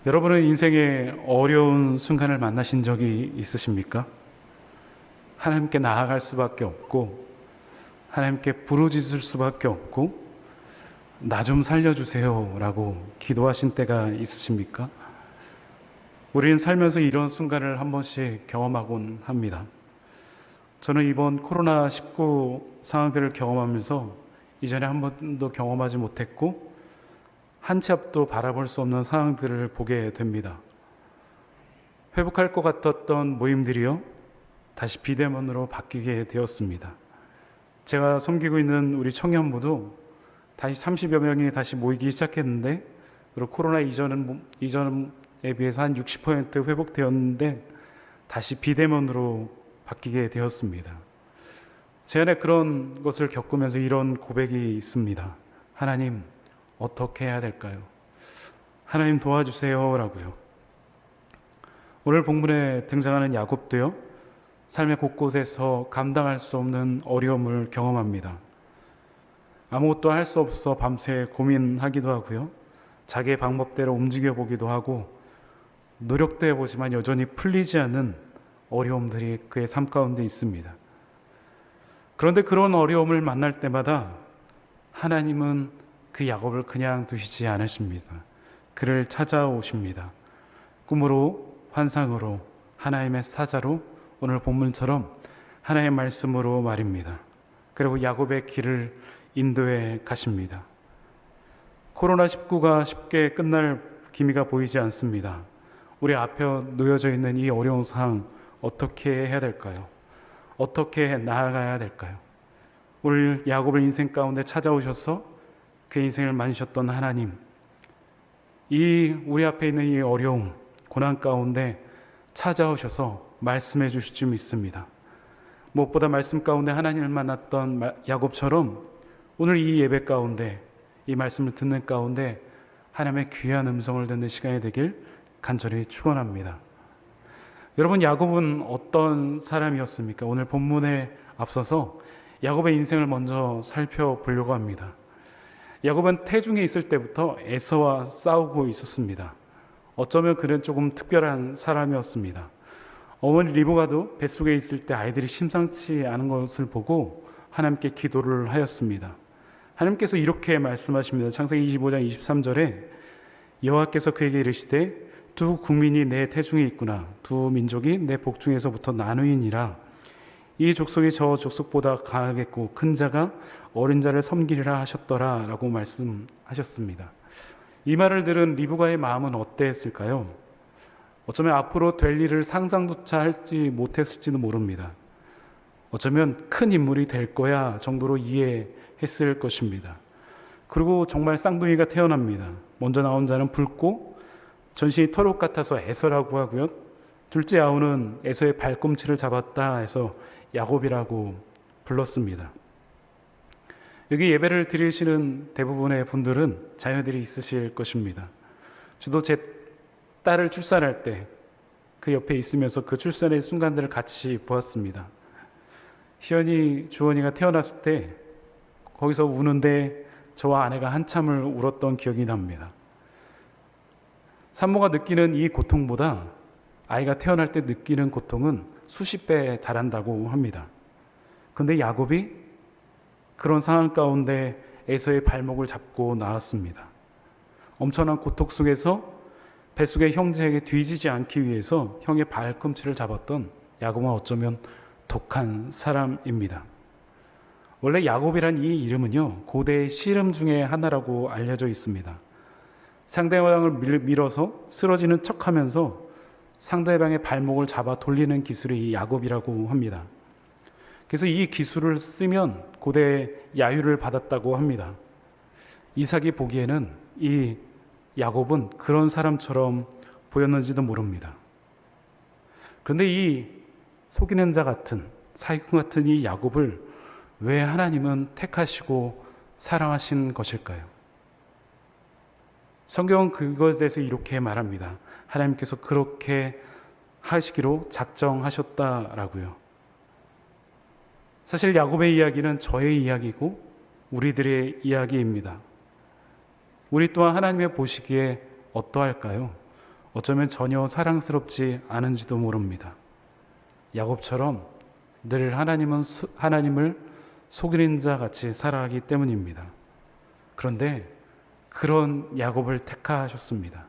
여러분은 인생에 어려운 순간을 만나신 적이 있으십니까? 하나님께 나아갈 수밖에 없고 하나님께 부르짖을 수밖에 없고 나 좀 살려주세요 라고 기도하신 때가 있으십니까? 우리는 살면서 이런 순간을 한 번씩 경험하곤 합니다. 저는 이번 코로나19 상황들을 경험하면서 이전에 한 번도 경험하지 못했고 한 치 앞도 바라볼 수 없는 상황들을 보게 됩니다. 회복할 것 같았던 모임들이요, 다시 비대면으로 바뀌게 되었습니다. 제가 섬기고 있는 우리 청년부도 다시 30여 명이 다시 모이기 시작했는데, 그리고 코로나 이전에 비해서 한 60% 회복되었는데 다시 비대면으로 바뀌게 되었습니다. 제 안에 그런 것을 겪으면서 이런 고백이 있습니다. 하나님, 어떻게 해야 될까요? 하나님 도와주세요 라고요. 오늘 본문에 등장하는 야곱도요, 삶의 곳곳에서 감당할 수 없는 어려움을 경험합니다. 아무것도 할 수 없어 밤새 고민하기도 하고요, 자기의 방법대로 움직여 보기도 하고 노력도 해보지만 여전히 풀리지 않는 어려움들이 그의 삶 가운데 있습니다. 그런데 그런 어려움을 만날 때마다 하나님은 그 야곱을 그냥 두시지 않으십니다. 그를 찾아오십니다. 꿈으로, 환상으로, 하나님의 사자로, 오늘 본문처럼 하나님의 말씀으로 말입니다. 그리고 야곱의 길을 인도해 가십니다. 코로나19가 쉽게 끝날 기미가 보이지 않습니다. 우리 앞에 놓여져 있는 이 어려운 상황, 어떻게 해야 될까요? 어떻게 나아가야 될까요? 오늘 야곱을 인생 가운데 찾아오셔서 그 인생을 만드셨던 하나님, 우리 앞에 있는 이 어려움, 고난 가운데 찾아오셔서 말씀해 주실 줄 믿습니다. 무엇보다 말씀 가운데 하나님을 만났던 야곱처럼 오늘 이 예배 가운데, 이 말씀을 듣는 가운데 하나님의 귀한 음성을 듣는 시간이 되길 간절히 축원합니다. 여러분, 야곱은 어떤 사람이었습니까? 오늘 본문에 앞서서 야곱의 인생을 먼저 살펴보려고 합니다. 야곱은 태중에 있을 때부터 에서와 싸우고 있었습니다. 어쩌면 그는 조금 특별한 사람이었습니다. 어머니 리브가도 뱃속에 있을 때 아이들이 심상치 않은 것을 보고 하나님께 기도를 하였습니다. 하나님께서 이렇게 말씀하십니다. 창세기 25장 23절에 여호와께서 그에게 이르시되 두 국민이 내 태중에 있구나. 두 민족이 내 복중에서부터 나누이니라. 이 족속이 저 족속보다 강하겠고 큰 자가 어린 자를 섬기리라 하셨더라 라고 말씀하셨습니다. 이 말을 들은 리브가의 마음은 어땠을까요? 어쩌면 앞으로 될 일을 상상조차 할지 못했을지도 모릅니다. 어쩌면 큰 인물이 될 거야 정도로 이해했을 것입니다. 그리고 정말 쌍둥이가 태어납니다. 먼저 나온 자는 붉고 전신이 털옷 같아서 에서라고 하고요, 둘째 아우는 에서의 발꿈치를 잡았다 해서 야곱이라고 불렀습니다. 여기 예배를 드리시는 대부분의 분들은 자녀들이 있으실 것입니다. 저도 제 딸을 출산할 때 그 옆에 있으면서 그 출산의 순간들을 같이 보았습니다. 희연이, 주원이가 태어났을 때 거기서 우는데 저와 아내가 한참을 울었던 기억이 납니다. 산모가 느끼는 이 고통보다 아이가 태어날 때 느끼는 고통은 수십 배에 달한다고 합니다. 그런데 야곱이 그런 상황 가운데 에서의 발목을 잡고 나왔습니다. 엄청난 고통 속에서 뱃속의 형제에게 뒤지지 않기 위해서 형의 발꿈치를 잡았던 야곱은 어쩌면 독한 사람입니다. 원래 야곱이란 이 이름은요, 고대의 씨름 중에 하나라고 알려져 있습니다. 상대방을 밀어서 쓰러지는 척하면서 상대방의 발목을 잡아 돌리는 기술이 이 야곱이라고 합니다. 그래서 이 기술을 쓰면 고대의 야유를 받았다고 합니다. 이삭이 보기에는 이 야곱은 그런 사람처럼 보였는지도 모릅니다. 그런데 이 속이는 자 같은, 사기꾼 같은 이 야곱을 왜 하나님은 택하시고 사랑하신 것일까요? 성경은 그것에 대해서 이렇게 말합니다. 하나님께서 그렇게 하시기로 작정하셨다라고요. 사실 야곱의 이야기는 저의 이야기고 우리들의 이야기입니다. 우리 또한 하나님의 보시기에 어떠할까요? 어쩌면 전혀 사랑스럽지 않은지도 모릅니다. 야곱처럼 늘 하나님을 속이는 자 같이 살아가기 때문입니다. 그런데 그런 야곱을 택하셨습니다.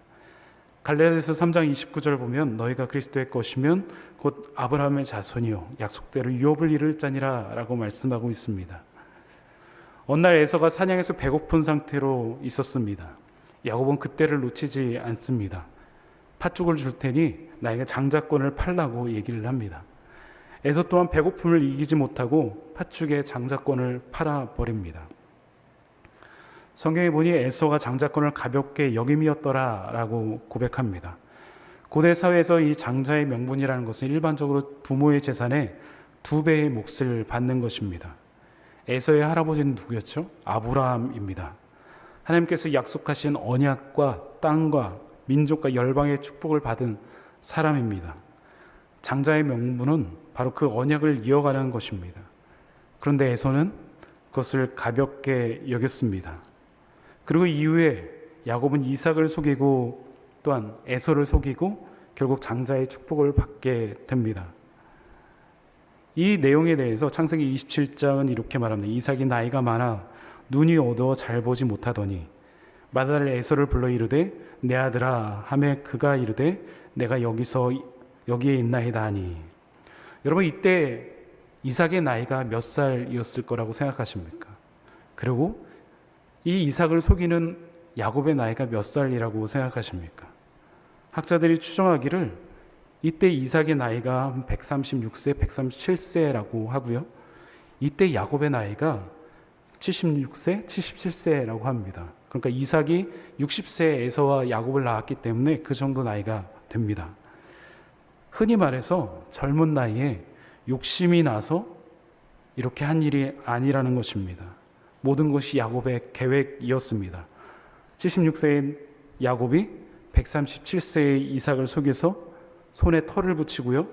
갈라디아서 3장 29절 보면 너희가 그리스도의 것이면 곧 아브라함의 자손이요 약속대로 유업을 이룰 자니라 라고 말씀하고 있습니다. 어느 날 에서가 사냥에서 배고픈 상태로 있었습니다. 야곱은 그때를 놓치지 않습니다. 팥죽을 줄 테니 나에게 장자권을 팔라고 얘기를 합니다. 에서 또한 배고픔을 이기지 못하고 팥죽에 장자권을 팔아버립니다. 성경에 보니 에서가 장자권을 가볍게 여김이었더라 라고 고백합니다. 고대 사회에서 이 장자의 명분이라는 것은 일반적으로 부모의 재산의 2배의 몫을 받는 것입니다. 에서의 할아버지는 누구였죠? 아브라함입니다. 하나님께서 약속하신 언약과 땅과 민족과 열방의 축복을 받은 사람입니다. 장자의 명분은 바로 그 언약을 이어가는 것입니다. 그런데 에서는 그것을 가볍게 여겼습니다. 그리고 이후에 야곱은 이삭을 속이고 또한 에서를 속이고 결국 장자의 축복을 받게 됩니다. 이 내용에 대해서 창세기 27장은 이렇게 말합니다. 이삭이 나이가 많아 눈이 어두워 잘 보지 못하더니 마다를 에서를 불러 이르되 내 아들아 하매 그가 이르되 내가 여기에 있나이다 하니. 여러분, 이때 이삭의 나이가 몇 살이었을 거라고 생각하십니까? 그리고 이 이삭을 속이는 야곱의 나이가 몇 살이라고 생각하십니까? 학자들이 추정하기를 이때 이삭의 나이가 136세, 137세라고 하고요. 이때 야곱의 나이가 76세, 77세라고 합니다. 그러니까 이삭이 60세에 에서와 야곱을 낳았기 때문에 그 정도 나이가 됩니다. 흔히 말해서 젊은 나이에 욕심이 나서 이렇게 한 일이 아니라는 것입니다. 모든 것이 야곱의 계획이었습니다. 76세의 야곱이 137세의 이삭을 속여서 손에 털을 붙이고요,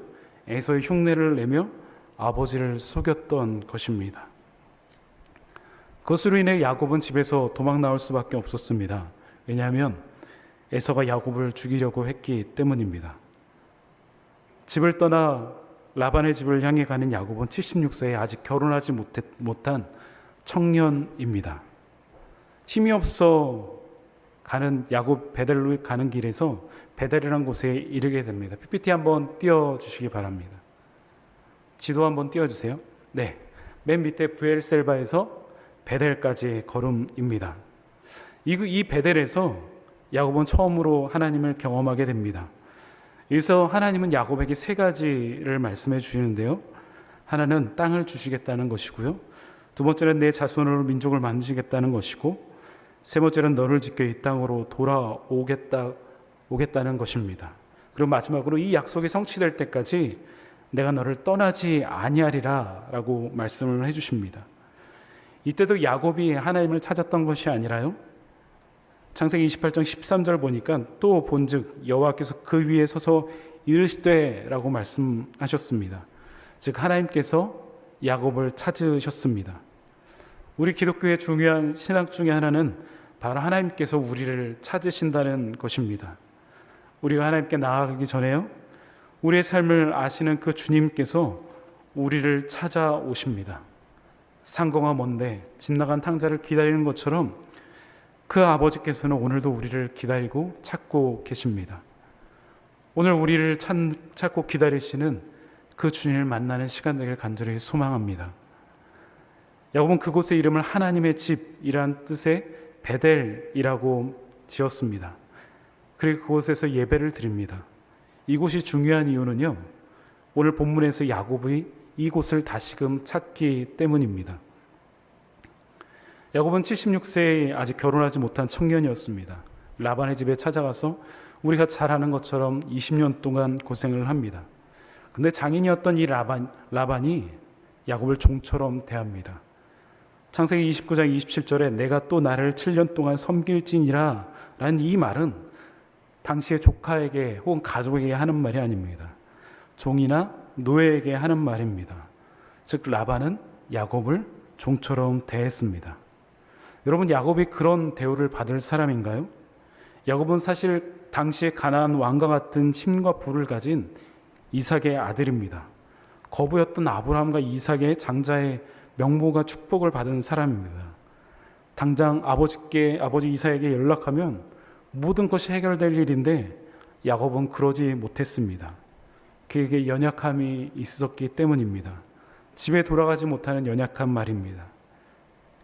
에서의 흉내를 내며 아버지를 속였던 것입니다. 그것으로 인해 야곱은 집에서 도망 나올 수밖에 없었습니다. 왜냐하면 에서가 야곱을 죽이려고 했기 때문입니다. 집을 떠나 라반의 집을 향해 가는 야곱은 76세에 아직 결혼하지 못한 청년입니다. 힘이 없어 가는 야곱 베델로 가는 길에서 베델이라는 곳에 이르게 됩니다. PPT 한번 띄워주시기 바랍니다. 지도 한번 띄워주세요. 네, 맨 밑에 브엘셀바에서 베델까지 걸음입니다. 이 베델에서 야곱은 처음으로 하나님을 경험하게 됩니다. 여기서 하나님은 야곱에게 3가지를 말씀해 주시는데요. 하나는 땅을 주시겠다는 것이고요. 두 번째는 내 자손으로 민족을 만드시겠다는 것이고, 세 번째는 너를 지켜 이 땅으로 오겠다는 것입니다. 그리고 마지막으로 이 약속이 성취될 때까지 내가 너를 떠나지 아니하리라 라고 말씀을 해주십니다. 이때도 야곱이 하나님을 찾았던 것이 아니라요, 창세기 28장 13절 보니까 또 본즉 여호와께서 그 위에 서서 이르시되 라고 말씀하셨습니다. 즉 하나님께서 야곱을 찾으셨습니다. 우리 기독교의 중요한 신앙 중에 하나는 바로 하나님께서 우리를 찾으신다는 것입니다. 우리가 하나님께 나아가기 전에요, 우리의 삶을 아시는 그 주님께서 우리를 찾아오십니다. 상거가 먼데 집 나간 탕자를 기다리는 것처럼 그 아버지께서는 오늘도 우리를 기다리고 찾고 계십니다. 오늘 우리를 찾고 기다리시는 그 주님을 만나는 시간 되길 간절히 소망합니다. 야곱은 그곳의 이름을 하나님의 집이란 뜻의 베델이라고 지었습니다. 그리고 그곳에서 예배를 드립니다. 이곳이 중요한 이유는요, 오늘 본문에서 야곱이 이곳을 다시금 찾기 때문입니다. 야곱은 76세에 아직 결혼하지 못한 청년이었습니다. 라반의 집에 찾아가서 우리가 잘 아는 것처럼 20년 동안 고생을 합니다. 근데 장인이었던 이 라반이 야곱을 종처럼 대합니다. 창세기 29장 27절에 내가 또 나를 7년 동안 섬길지니라 라는 이 말은 당시의 조카에게 혹은 가족에게 하는 말이 아닙니다. 종이나 노예에게 하는 말입니다. 즉 라반은 야곱을 종처럼 대했습니다. 여러분, 야곱이 그런 대우를 받을 사람인가요? 야곱은 사실 당시에 가나안 왕과 같은 힘과 부를 가진 이삭의 아들입니다. 거부였던 아브라함과 이삭의 장자의 명모가 축복을 받은 사람입니다. 당장 아버지 이삭에게 연락하면 모든 것이 해결될 일인데 야곱은 그러지 못했습니다. 그에게 연약함이 있었기 때문입니다. 집에 돌아가지 못하는 연약한 말입니다.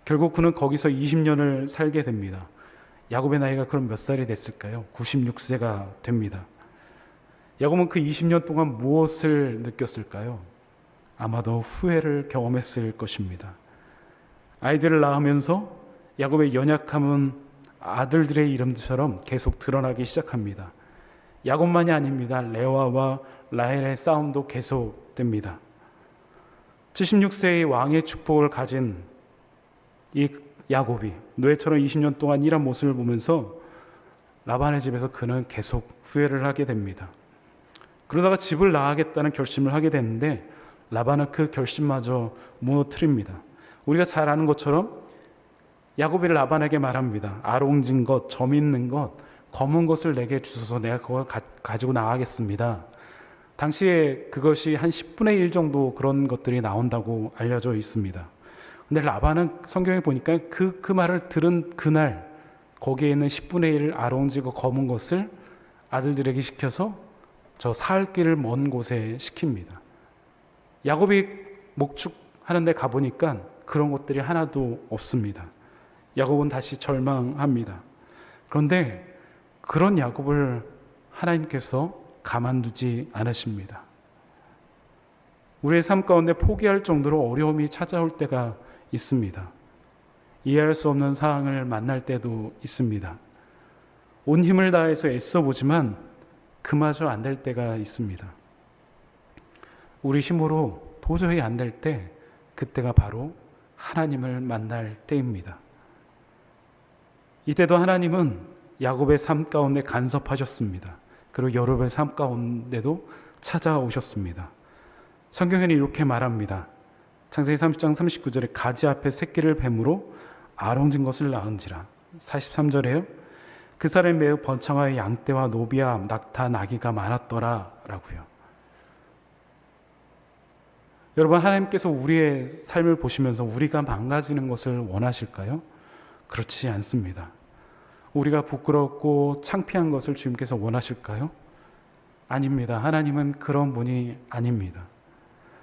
결국 그는 거기서 20년을 살게 됩니다. 야곱의 나이가 그럼 몇 살이 됐을까요? 96세가 됩니다. 야곱은 그 20년 동안 무엇을 느꼈을까요? 아마도 후회를 경험했을 것입니다. 아이들을 낳으면서 야곱의 연약함은 아들들의 이름처럼 계속 드러나기 시작합니다. 야곱만이 아닙니다. 레아와 라헬의 싸움도 계속됩니다. 76세의 왕의 축복을 가진 이 야곱이 노예처럼 20년 동안 일한 모습을 보면서 라반의 집에서 그는 계속 후회를 하게 됩니다. 그러다가 집을 나가겠다는 결심을 하게 되는데 라반은 그 결심마저 무너뜨립니다. 우리가 잘 아는 것처럼 야곱이 라반에게 말합니다. 아롱진 것, 점 있는 것, 검은 것을 내게 주소서 내가 그걸 가지고 나가겠습니다. 당시에 그것이 한 10분의 1 정도 그런 것들이 나온다고 알려져 있습니다. 근데 라반은 성경에 보니까 그 말을 들은 그날 거기에 있는 10분의 1 아롱지고 검은 것을 아들들에게 시켜서 저 사흘 길을 먼 곳에 시킵니다. 야곱이 목축하는 데 가보니까 그런 것들이 하나도 없습니다. 야곱은 다시 절망합니다. 그런데 그런 야곱을 하나님께서 가만두지 않으십니다. 우리의 삶 가운데 포기할 정도로 어려움이 찾아올 때가 있습니다. 이해할 수 없는 상황을 만날 때도 있습니다. 온 힘을 다해서 애써보지만 그마저 안 될 때가 있습니다. 우리 힘으로 도저히 안 될 때, 그때가 바로 하나님을 만날 때입니다. 이때도 하나님은 야곱의 삶 가운데 간섭하셨습니다. 그리고 여러분의 삶 가운데도 찾아오셨습니다. 성경에는 이렇게 말합니다. 창세기 30장 39절에 가지 앞에 새끼를 뱀으로 아롱진 것을 낳은지라. 43절에요. 그 사람이 매우 번창하여 양떼와 노비와 낙타 나귀가 많았더라 라고요. 여러분, 하나님께서 우리의 삶을 보시면서 우리가 망가지는 것을 원하실까요? 그렇지 않습니다. 우리가 부끄럽고 창피한 것을 주님께서 원하실까요? 아닙니다. 하나님은 그런 분이 아닙니다.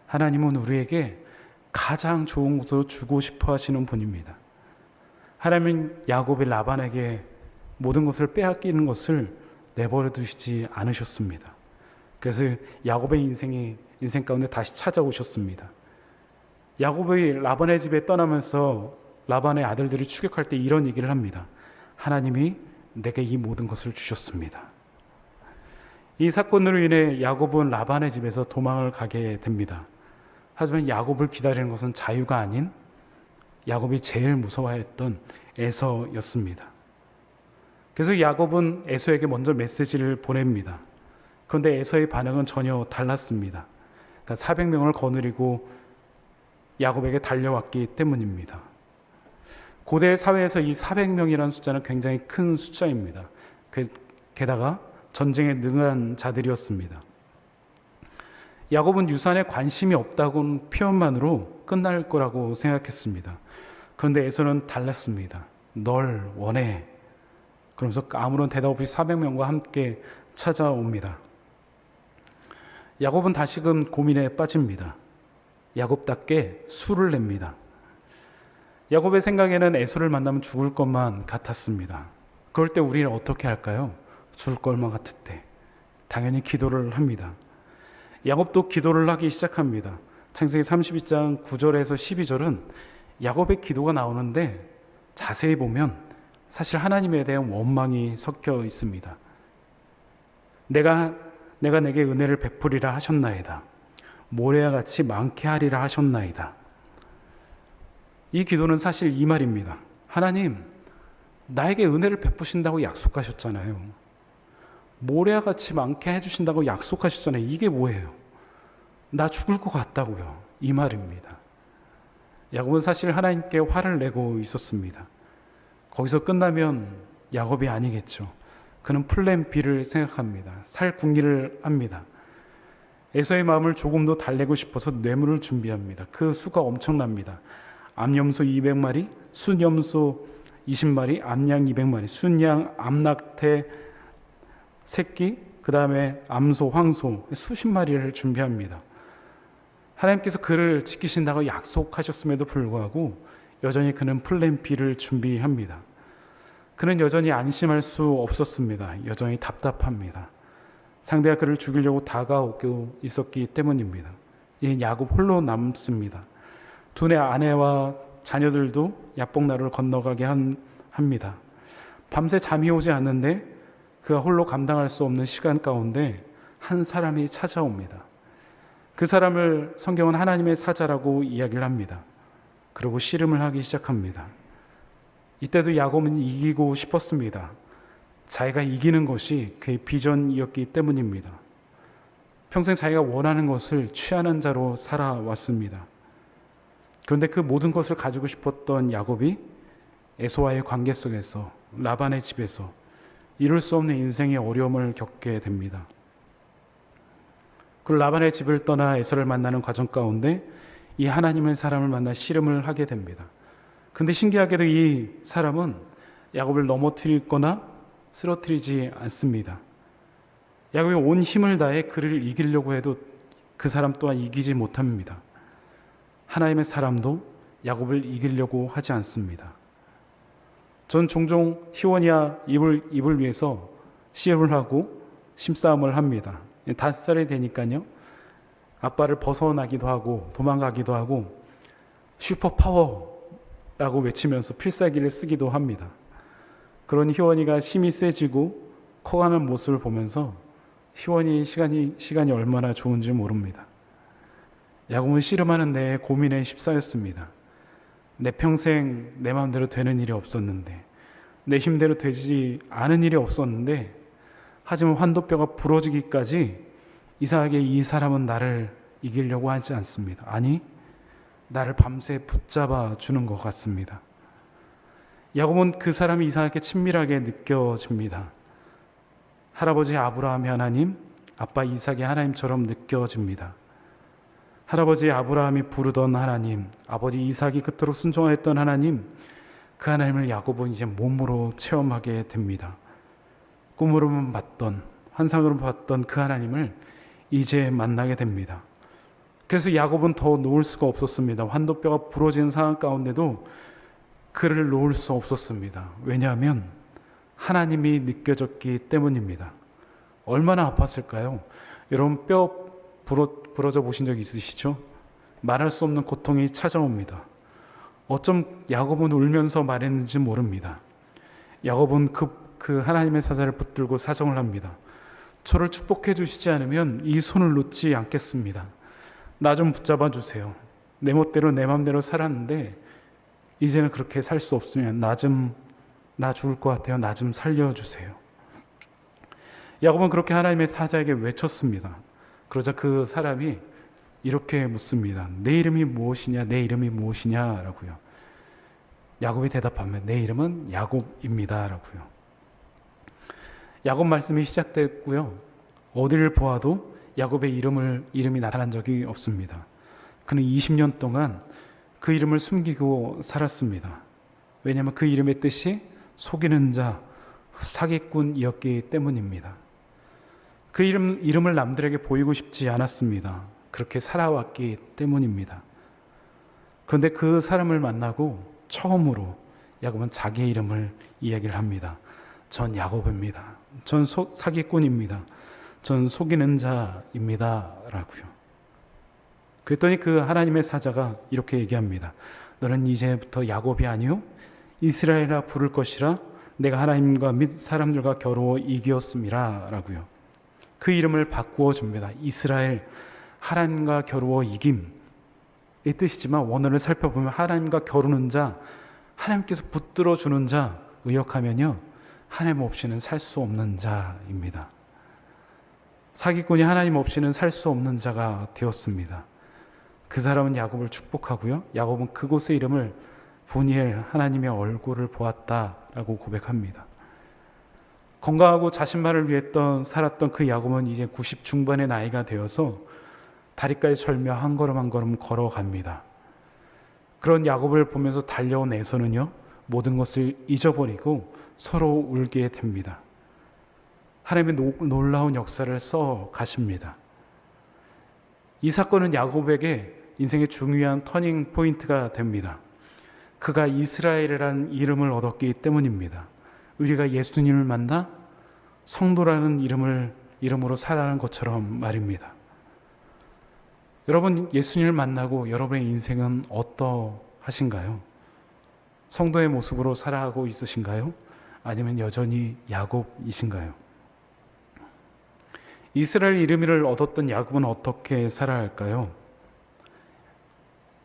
하나님은 우리에게 가장 좋은 것으로 주고 싶어 하시는 분입니다. 하나님은 야곱이 라반에게 모든 것을 빼앗기는 것을 내버려 두시지 않으셨습니다. 그래서 야곱의 인생 가운데 다시 찾아오셨습니다. 야곱이 라반의 집에 떠나면서 라반의 아들들이 추격할 때 이런 얘기를 합니다. 하나님이 내게 이 모든 것을 주셨습니다. 이 사건으로 인해 야곱은 라반의 집에서 도망을 가게 됩니다. 하지만 야곱을 기다리는 것은 자유가 아닌 야곱이 제일 무서워했던 에서였습니다. 그래서 야곱은 에서에게 먼저 메시지를 보냅니다. 그런데 에서의 반응은 전혀 달랐습니다. 그러니까 400명을 거느리고 야곱에게 달려왔기 때문입니다. 고대 사회에서 이 400명이라는 숫자는 굉장히 큰 숫자입니다. 게다가 전쟁에 능한 자들이었습니다. 야곱은 유산에 관심이 없다고는 표현만으로 끝날 거라고 생각했습니다. 그런데 에서는 달랐습니다. 널 원해. 그러면서 아무런 대답 없이 400명과 함께 찾아옵니다. 야곱은 다시금 고민에 빠집니다. 야곱답게 술을 냅니다. 야곱의 생각에는 에서를 만나면 죽을 것만 같았습니다. 그럴 때 우리는 어떻게 할까요? 죽을 것만 같을 때 당연히 기도를 합니다. 야곱도 기도를 하기 시작합니다. 창세기 32장 9절에서 12절은 야곱의 기도가 나오는데 자세히 보면 사실 하나님에 대한 원망이 섞여 있습니다. 내가 내게 은혜를 베풀이라 하셨나이다. 모래와 같이 많게 하리라 하셨나이다. 이 기도는 사실 이 말입니다. 하나님, 나에게 은혜를 베푸신다고 약속하셨잖아요. 모래와 같이 많게 해주신다고 약속하셨잖아요. 이게 뭐예요? 나 죽을 것 같다고요. 이 말입니다. 야곱은 사실 하나님께 화를 내고 있었습니다. 거기서 끝나면 야곱이 아니겠죠. 그는 플랜 B를 생각합니다. 살 궁리를 합니다. 에서의 마음을 조금 더 달래고 싶어서 뇌물을 준비합니다. 그 수가 엄청납니다. 암염소 200마리, 순염소 20마리, 암양 200마리, 순양, 암낙태 새끼, 그 다음에 암소, 황소 수십 마리를 준비합니다. 하나님께서 그를 지키신다고 약속하셨음에도 불구하고 여전히 그는 플랜 B를 준비합니다. 그는 여전히 안심할 수 없었습니다. 여전히 답답합니다. 상대가 그를 죽이려고 다가오고 있었기 때문입니다. 이 야곱 홀로 남습니다. 두 아내와 자녀들도 야복나루를 건너가게 합니다. 밤새 잠이 오지 않는데 그가 홀로 감당할 수 없는 시간 가운데 한 사람이 찾아옵니다. 그 사람을 성경은 하나님의 사자라고 이야기를 합니다. 그리고 씨름을 하기 시작합니다. 이때도 야곱은 이기고 싶었습니다. 자기가 이기는 것이 그의 비전이었기 때문입니다. 평생 자기가 원하는 것을 취하는 자로 살아왔습니다. 그런데 그 모든 것을 가지고 싶었던 야곱이 에서와의 관계 속에서 라반의 집에서 이룰 수 없는 인생의 어려움을 겪게 됩니다. 그 라반의 집을 떠나 에서를 만나는 과정 가운데 이 하나님의 사람을 만나 씨름을 하게 됩니다. 근데 신기하게도 이 사람은 야곱을 넘어뜨리거나 쓰러뜨리지 않습니다. 야곱이 온 힘을 다해 그를 이기려고 해도 그 사람 또한 이기지 못합니다. 하나님의 사람도 야곱을 이기려고 하지 않습니다. 전 종종 희원이와 입을 위해서 시험을 하고 심싸움을 합니다. 5살이 되니까요. 아빠를 벗어나기도 하고 도망가기도 하고 슈퍼파워라고 외치면서 필살기를 쓰기도 합니다. 그런 희원이가 힘이 세지고 커가는 모습을 보면서 희원이 시간이 얼마나 좋은지 모릅니다. 야곱은 씨름하는 내 고민에 휩싸였습니다. 내 평생 내 마음대로 되는 일이 없었는데, 내 힘대로 되지 않은 일이 없었는데, 하지만 환도뼈가 부러지기까지 이상하게 이 사람은 나를 이기려고 하지 않습니다. 아니, 나를 밤새 붙잡아 주는 것 같습니다. 야곱은 그 사람이 이상하게 친밀하게 느껴집니다. 할아버지 아브라함의 하나님, 아빠 이삭의 하나님처럼 느껴집니다. 할아버지 아브라함이 부르던 하나님, 아버지 이삭이 그토록 순종했던 하나님, 그 하나님을 야곱은 이제 몸으로 체험하게 됩니다. 꿈으로만 봤던, 환상으로 봤던 그 하나님을 이제 만나게 됩니다. 그래서 야곱은 더 놓을 수가 없었습니다. 환도뼈가 부러지는 상황 가운데도 그를 놓을 수 없었습니다. 왜냐하면 하나님이 느껴졌기 때문입니다. 얼마나 아팠을까요? 여러분 뼈 부러져 보신 적 있으시죠? 말할 수 없는 고통이 찾아옵니다. 어쩜 야곱은 울면서 말했는지 모릅니다. 야곱은 그 하나님의 사자를 붙들고 사정을 합니다. 저를 축복해 주시지 않으면 이 손을 놓지 않겠습니다. 나 좀 붙잡아 주세요. 내 멋대로 내 맘대로 살았는데 이제는 그렇게 살 수 없으면 나 죽을 것 같아요. 나 좀 살려주세요. 야곱은 그렇게 하나님의 사자에게 외쳤습니다. 그러자 그 사람이 이렇게 묻습니다. 내 이름이 무엇이냐? 내 이름이 무엇이냐? 라고요. 야곱이 대답하면 내 이름은 야곱입니다. 라고요. 야곱 말씀이 시작됐고요. 어디를 보아도 야곱의 이름이 나타난 적이 없습니다. 그는 20년 동안 그 이름을 숨기고 살았습니다. 왜냐하면 그 이름의 뜻이 속이는 자, 사기꾼이었기 때문입니다. 그 이름을 남들에게 보이고 싶지 않았습니다. 그렇게 살아왔기 때문입니다. 그런데 그 사람을 만나고 처음으로 야곱은 자기의 이름을 이야기를 합니다. 전 야곱입니다. 전 사기꾼입니다. 전 속이는 자입니다. 라고요. 그랬더니 그 하나님의 사자가 이렇게 얘기합니다. 너는 이제부터 야곱이 아니요 이스라엘이라 부를 것이라 내가 하나님과 및 사람들과 겨루어 이기었음이라 라고요. 그 이름을 바꾸어 줍니다. 이스라엘, 하나님과 겨루어 이김 이 뜻이지만 원어를 살펴보면 하나님과 겨루는 자, 하나님께서 붙들어 주는 자 의역하면요 하나님 없이는 살 수 없는 자입니다. 사기꾼이 하나님 없이는 살 수 없는 자가 되었습니다. 그 사람은 야곱을 축복하고요. 야곱은 그곳의 건강하고 자신만을 위해 살았던 그 야곱은 이제 90 중반의 나이가 되어서 다리까지 절며 한 걸음 한 걸음 걸어갑니다. 그런 야곱을 보면서 달려온 에서는요, 모든 것을 잊어버리고 서로 울게 됩니다. 하나님의 놀라운 역사를 써 가십니다. 이 사건은 야곱에게 인생의 중요한 터닝 포인트가 됩니다. 그가 이스라엘이라는 이름을 얻었기 때문입니다. 우리가 예수님을 만나 성도라는 이름으로 살아가는 것처럼 말입니다. 여러분, 예수님을 만나고 여러분의 인생은 어떠하신가요? 성도의 모습으로 살아가고 있으신가요? 아니면 여전히 야곱이신가요? 이스라엘 이름을 얻었던 야곱은 어떻게 살아야 할까요?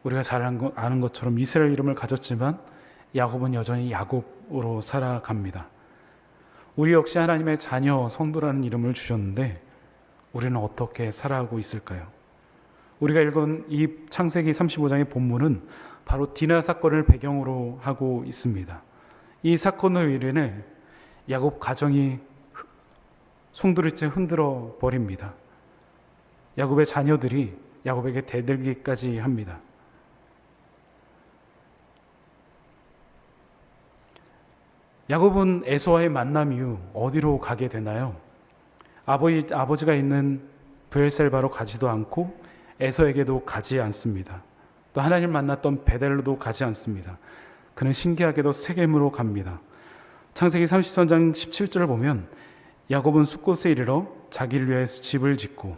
우리가 잘 아는 것처럼 이스라엘 이름을 가졌지만 야곱은 여전히 야곱으로 살아갑니다. 우리 역시 하나님의 자녀, 성도라는 이름을 주셨는데 우리는 어떻게 살아가고 있을까요? 우리가 읽은 이 창세기 35장의 본문은 바로 디나 사건을 배경으로 하고 있습니다. 이 사건으로 인해 야곱 가정이 송두리째 흔들어 버립니다. 야곱의 자녀들이 야곱에게 대들기까지 합니다. 야곱은 에서와의 만남 이후 어디로 가게 되나요? 아버지가 있는 브엘셀바로 가지도 않고 에서에게도 가지 않습니다. 또 하나님 만났던 베델로도 가지 않습니다. 그는 신기하게도 세겜으로 갑니다. 창세기 33장 17절을 보면 야곱은 숫곳에 이르러 자기를 위해서 집을 짓고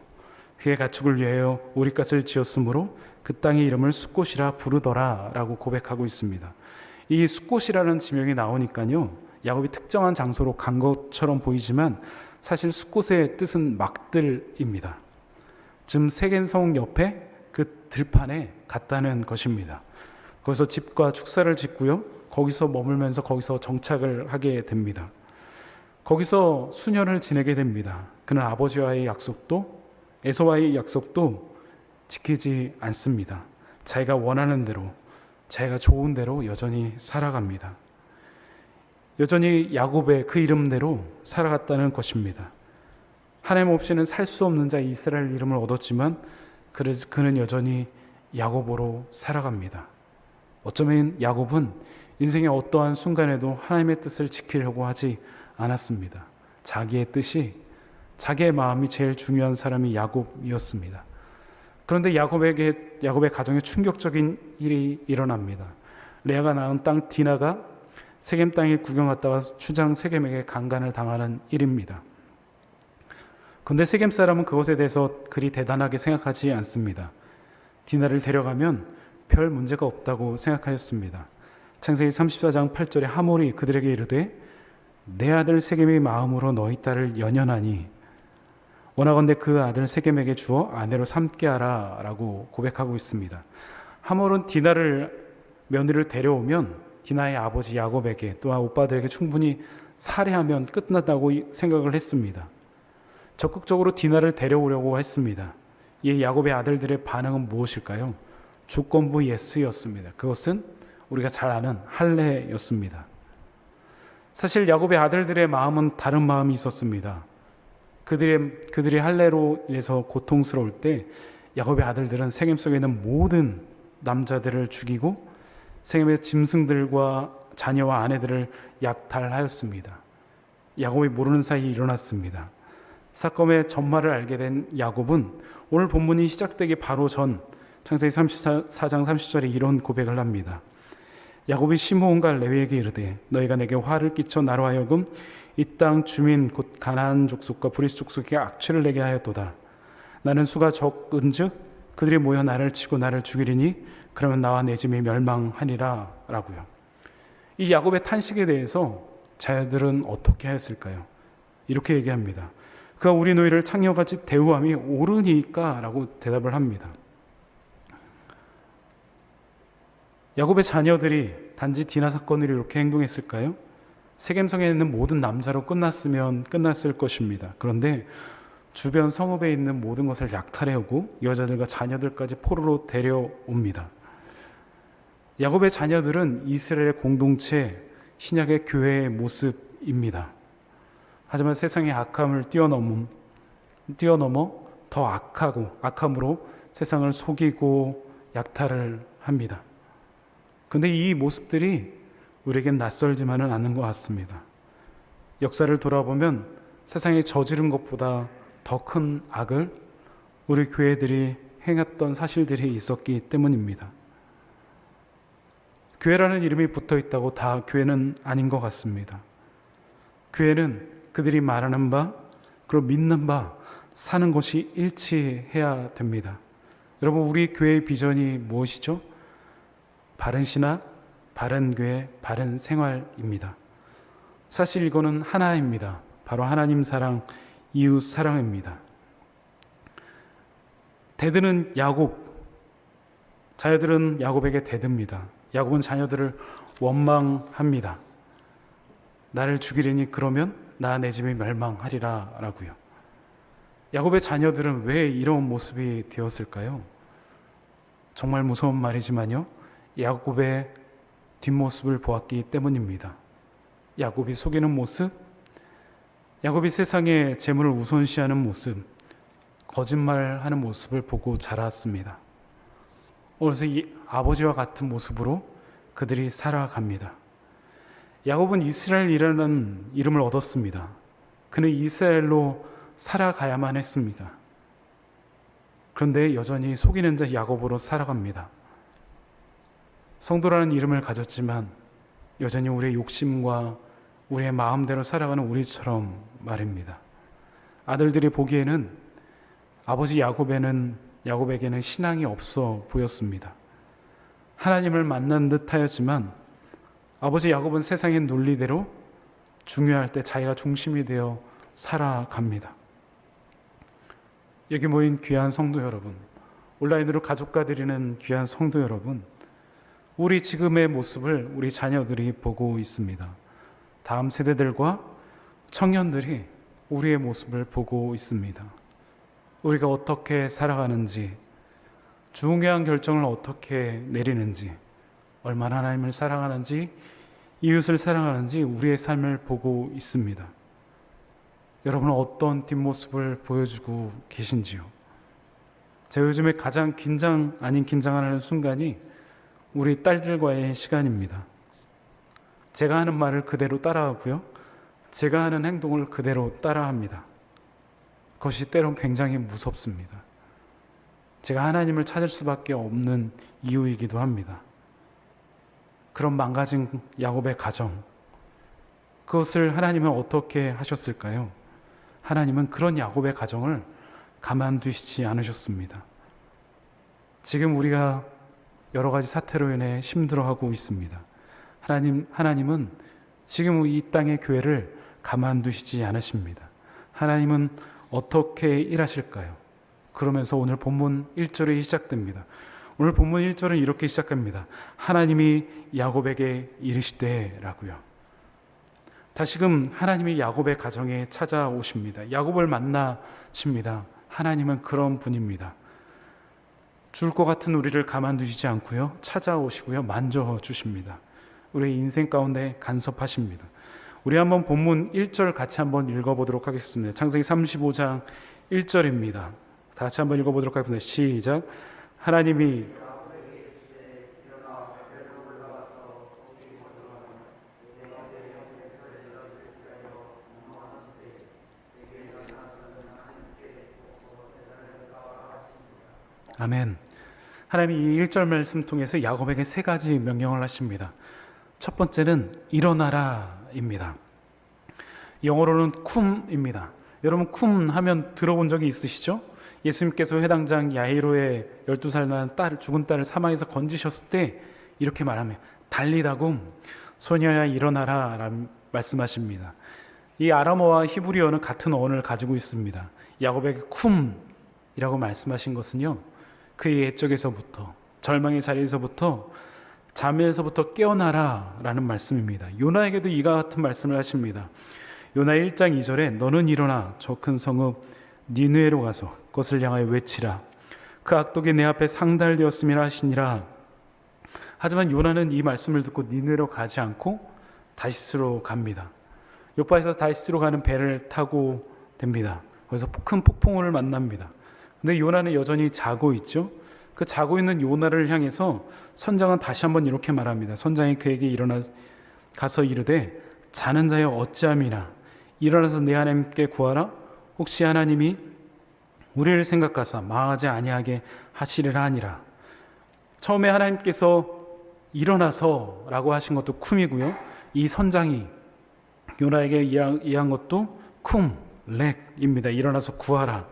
그의 가축을 위하여 오리갓을 지었으므로 그 땅의 이름을 숫곳이라 부르더라 라고 고백하고 있습니다. 이 숫곳이라는 지명이 나오니까요, 야곱이 특정한 장소로 간 것처럼 보이지만 사실 숫곳의 뜻은 막들입니다. 지금 세겜성 옆에 그 들판에 갔다는 것입니다. 거기서 집과 축사를 짓고요, 거기서 머물면서 거기서 정착을 하게 됩니다. 거기서 수년을 지내게 됩니다. 그는 아버지와의 약속도 에서와의 약속도 지키지 않습니다. 자기가 원하는 대로, 자기가 좋은 대로 여전히 살아갑니다. 여전히 야곱의 그 이름대로 살아갔다는 것입니다. 하나님 없이는 살 수 없는 자 이스라엘 이름을 얻었지만 그는 여전히 야곱으로 살아갑니다. 어쩌면 야곱은 인생의 어떠한 순간에도 하나님의 뜻을 지키려고 하지 않았습니다. 자기의 뜻이, 자기의 마음이 제일 중요한 사람이 야곱이었습니다. 그런데 야곱의 가정에 충격적인 일이 일어납니다. 레아가 낳은 땅 디나가 세겜 땅에 구경 갔다가 추장 세겜에게 강간을 당하는 일입니다. 그런데 세겜 사람은 그것에 대해서 그리 대단하게 생각하지 않습니다. 디나를 데려가면 별 문제가 없다고 생각하였습니다. 창세기 34장 8절에 하몰이 그들에게 이르되 내 아들 세겜의 마음으로 너희 딸을 연연하니 원하건대 그 아들 세겜에게 주어 아내로 삼게 하라 라고 고백하고 있습니다. 하몰은 디나를 며느리를 데려오면 디나의 아버지 야곱에게 또한 오빠들에게 충분히 살해하면 끝난다고 생각을 했습니다. 적극적으로 디나를 데려오려고 했습니다. 이 야곱의 아들들의 반응은 무엇일까요? 조건부 예스였습니다. 그것은 우리가 잘 아는 할례였습니다. 사실 야곱의 아들들의 마음은 다른 마음이 있었습니다. 그들이 할례로 인해서 고통스러울 때 야곱의 아들들은 세겜 속에 있는 모든 남자들을 죽이고 세겜의 짐승들과 자녀와 아내들을 약탈하였습니다. 야곱이 모르는 사이에 일어났습니다. 사건의 전말을 알게 된 야곱은 오늘 본문이 시작되기 바로 전 창세기 34장 30절에 이런 고백을 합니다. 야곱이 시므온과 레위에게 이르되 너희가 내게 화를 끼쳐 나로 하여금 이 땅 주민 곧 가나안 족속과 브리스 족속에게 악취를 내게 하였도다. 나는 수가 적은즉 그들이 모여 나를 치고 나를 죽이리니 그러면 나와 내 집이 멸망하리라 라고요. 이 야곱의 탄식에 대해서 자녀들은 어떻게 하였을까요? 이렇게 얘기합니다. 그가 우리 노예를 창녀같이 대우함이 옳으니까 라고 대답을 합니다. 야곱의 자녀들이 단지 디나 사건으로 이렇게 행동했을까요? 세겜성에 있는 모든 남자로 끝났으면 끝났을 것입니다. 그런데 주변 성읍에 있는 모든 것을 약탈해오고 여자들과 자녀들까지 포로로 데려옵니다. 야곱의 자녀들은 이스라엘의 공동체, 신약의 교회의 모습입니다. 하지만 세상의 악함을 뛰어넘어 더 악함으로 세상을 속이고 약탈을 합니다. 그런데 이 모습들이 우리에겐 낯설지만은 않는 것 같습니다. 역사를 돌아보면 세상에 저지른 것보다 더 큰 악을 우리 교회들이 행했던 사실들이 있었기 때문입니다. 교회라는 이름이 붙어 있다고 다 교회는 아닌 것 같습니다. 교회는 그들이 말하는 바, 그리고 믿는 바, 사는 것이 일치해야 됩니다. 여러분, 우리 교회의 비전이 무엇이죠? 바른 신학, 바른 교회, 바른 생활입니다. 사실 이거는 하나입니다. 바로 하나님 사랑, 이웃 사랑입니다. 대드는 야곱, 자녀들은 야곱에게 대듭니다. 야곱은 자녀들을 원망합니다. 나를 죽이려니 그러면 나 내 집이 멸망하리라 라고요. 야곱의 자녀들은 왜 이런 모습이 되었을까요? 정말 무서운 말이지만요, 야곱의 뒷모습을 보았기 때문입니다. 야곱이 속이는 모습, 야곱이 세상의 재물을 우선시하는 모습, 거짓말하는 모습을 보고 자랐습니다. 그래서 이 아버지와 같은 모습으로 그들이 살아갑니다. 야곱은 이스라엘이라는 이름을 얻었습니다. 그는 이스라엘로 살아가야만 했습니다. 그런데 여전히 속이는 자 야곱으로 살아갑니다. 성도라는 이름을 가졌지만 여전히 우리의 욕심과 우리의 마음대로 살아가는 우리처럼 말입니다. 아들들이 보기에는 아버지 야곱에게는 신앙이 없어 보였습니다. 하나님을 만난 듯 하였지만 아버지 야곱은 세상의 논리대로 중요할 때 자기가 중심이 되어 살아갑니다. 여기 모인 귀한 성도 여러분, 온라인으로 가족과 드리는 귀한 성도 여러분, 우리 지금의 모습을 우리 자녀들이 보고 있습니다. 다음 세대들과 청년들이 우리의 모습을 보고 있습니다. 우리가 어떻게 살아가는지, 중요한 결정을 어떻게 내리는지, 얼마나 하나님을 사랑하는지, 이웃을 사랑하는지 우리의 삶을 보고 있습니다. 여러분은 어떤 뒷모습을 보여주고 계신지요? 제가 요즘에 가장 긴장하는 순간이 우리 딸들과의 시간입니다. 제가 하는 말을 그대로 따라하고요, 제가 하는 행동을 그대로 따라합니다. 그것이 때론 굉장히 무섭습니다. 제가 하나님을 찾을 수밖에 없는 이유이기도 합니다. 그런 망가진 야곱의 가정, 그것을 하나님은 어떻게 하셨을까요? 하나님은 그런 야곱의 가정을 가만두시지 않으셨습니다. 지금 우리가 여러 가지 사태로 인해 힘들어하고 있습니다. 하나님은 지금 이 땅의 교회를 가만두시지 않으십니다. 하나님은 어떻게 일하실까요? 그러면서 오늘 본문 1절이 시작됩니다. 오늘 본문 1절은 이렇게 시작합니다. 하나님이 야곱에게 이르시되 라고요. 다시금 하나님이 야곱의 가정에 찾아오십니다. 야곱을 만나십니다. 하나님은 그런 분입니다. 죽을 것 같은 우리를 가만두시지 않고요, 찾아오시고요, 만져주십니다. 우리의 인생 가운데 간섭하십니다. 우리 한번 본문 1절 같이 한번 읽어보도록 하겠습니다. 창세기 35장 1절입니다. 다 같이 한번 읽어보도록 하겠습니다. 시작. 하나님이 아멘. 하나님이 이 1절 말씀 통해서 야곱에게 세 가지 명령을 하십니다. 첫 번째는 일어나라입니다. 영어로는 쿰입니다. 여러분 쿰 하면 들어본 적이 있으시죠? 예수님께서 회당장 야이로의 12살 난 죽은 딸을 사망해서 건지셨을 때 이렇게 말하며 달리다굼, 소녀야 일어나라 라는 말씀하십니다. 이 아람어와 히브리어는 같은 어원을 가지고 있습니다. 야곱에게 쿰이라고 말씀하신 것은요, 그의 옛적에서부터, 절망의 자리에서부터, 잠에서부터 깨어나라 라는 말씀입니다. 요나에게도 이와 같은 말씀을 하십니다. 요나 1장 2절에 너는 일어나 저 큰 성읍 니느웨로 가서 그것을 향하여 외치라. 그 악독이 내 앞에 상달되었음이라 하시니라. 하지만 요나는 이 말씀을 듣고 니느웨로 가지 않고 다시스로 갑니다. 요파에서 다시스로 가는 배를 타고 됩니다. 거기서 큰 폭풍우를 만납니다. 근데 요나는 여전히 자고 있죠. 그 자고 있는 요나를 향해서 선장은 다시 한번 이렇게 말합니다. 선장이 그에게 일어나 가서 이르되 자는 자여 어찌함이나 일어나서 내 하나님께 구하라. 혹시 하나님이 우리를 생각하사 망하지 아니하게 하시리라 하니라. 처음에 하나님께서 일어나서 라고 하신 것도 쿰이고요. 이 선장이 요나에게 이해한 것도 쿰, 렉입니다. 일어나서 구하라.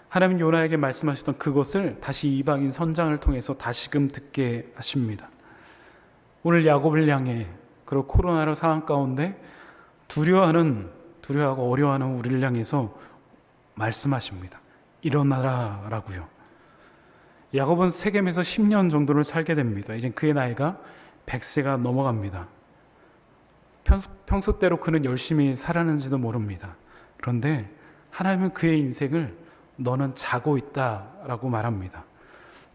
하나님 요나에게 말씀하셨던 그것을 다시 이방인 선장을 통해서 다시금 듣게 하십니다. 오늘 야곱을 향해 그리고 코로나로 상황 가운데 두려워하고 어려워하는 우리를 향해서 말씀하십니다. 일어나라 라고요. 야곱은 세겜에서 10년 정도를 살게 됩니다. 이제 그의 나이가 100세가 넘어갑니다. 평소대로 그는 열심히 살았는지도 모릅니다. 그런데 하나님은 그의 인생을 너는 자고 있다라고 말합니다.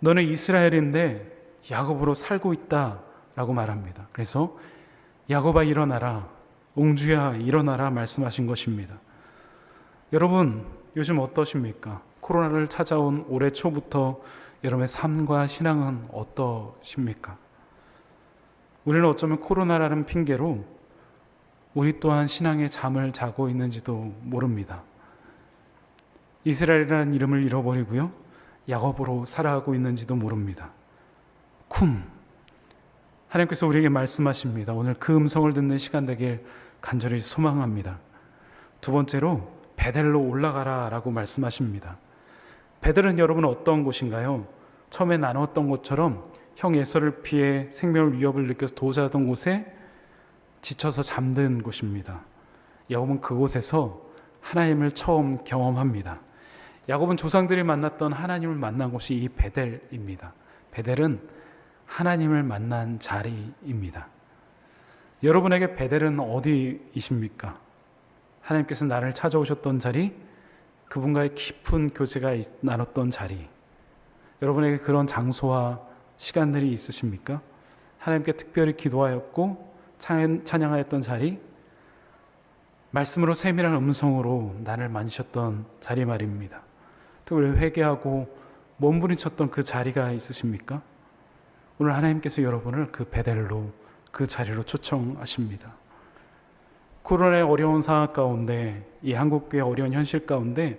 너는 이스라엘인데 야곱으로 살고 있다라고 말합니다. 그래서 야곱아 일어나라, 옹주야 일어나라 말씀하신 것입니다. 여러분 요즘 어떠십니까? 코로나를 찾아온 올해 초부터 여러분의 삶과 신앙은 어떠십니까? 우리는 어쩌면 코로나라는 핑계로 우리 또한 신앙의 잠을 자고 있는지도 모릅니다. 이스라엘이라는 이름을 잃어버리고요, 야곱으로 살아가고 있는지도 모릅니다. 쿰, 하나님께서 우리에게 말씀하십니다. 오늘 그 음성을 듣는 시간 되길 간절히 소망합니다. 두 번째로 베델로 올라가라 라고 말씀하십니다. 베델은 여러분 어떤 곳인가요? 처음에 나눴던 것처럼 형 에서를 피해 생명을 위협을 느껴서 도주하던 곳에 지쳐서 잠든 곳입니다. 야곱은 그곳에서 하나님을 처음 경험합니다. 야곱은 조상들이 만났던 하나님을 만난 곳이 이 베델입니다. 베델은 하나님을 만난 자리입니다. 여러분에게 베델은 어디이십니까? 하나님께서 나를 찾아오셨던 자리, 그분과의 깊은 교제가 나눴던 자리, 여러분에게 그런 장소와 시간들이 있으십니까? 하나님께 특별히 기도하였고 찬양하였던 자리, 말씀으로 세밀한 음성으로 나를 만지셨던 자리 말입니다. 특별히 회개하고 몸부림쳤던 그 자리가 있으십니까? 오늘 하나님께서 여러분을 그 베델로, 그 자리로 초청하십니다. 코로나의 어려운 상황 가운데, 이 한국교회 어려운 현실 가운데,